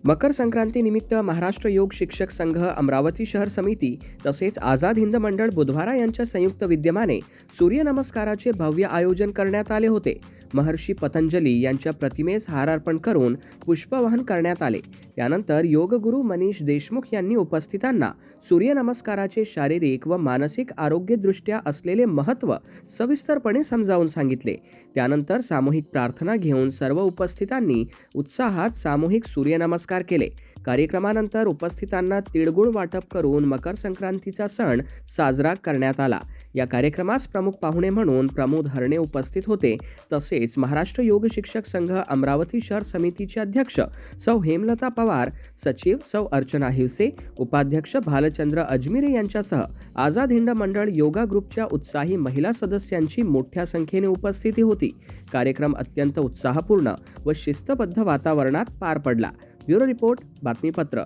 मकर संक्रांतीनिमित्त महाराष्ट्र योग शिक्षक संघ अमरावती शहर समिती तसेच आझाद हिंद मंडळ बुधवारा यांच्या संयुक्त विद्यमाने सूर्यनमस्काराचे भव्य आयोजन करण्यात आले होते. महर्षी पतंजली यांच्या प्रतिमेस हार अर्पण करून पुष्पवहन करण्यात आले. त्यानंतर योगगुरू मनीष देशमुख यांनी उपस्थितांना सूर्यनमस्काराचे शारीरिक व मानसिक आरोग्यदृष्ट्या असलेले महत्त्व सविस्तरपणे समजावून सांगितले. त्यानंतर सामूहिक प्रार्थना घेऊन सर्व उपस्थितांनी उत्साहात सामूहिक सूर्यनमस्कार केले. कार्यक्रमानंतर उपस्थितांना तिळगुळ वाटप करून मकर संक्रांतीचा सण साजरा करण्यात आला. या कार्यक्रमास प्रमुख पाहुणे म्हणून प्रमोद हरणे उपस्थित होते. तसेच महाराष्ट्र योग शिक्षक संघ अमरावती शहर समितीचे अध्यक्ष सौ हेमलता पवार, सचिव सौ अर्चना हिवसे, उपाध्यक्ष भालचंद्र अजमिरे यांच्यासह आझाद हिंद मंडळ योगा ग्रुपच्या उत्साही महिला सदस्यांची मोठ्या संख्येने उपस्थिती होती. कार्यक्रम अत्यंत उत्साहपूर्ण व शिस्तबद्ध वातावरणात पार पडला. ब्युरो रिपोर्ट, बातमीपत्र.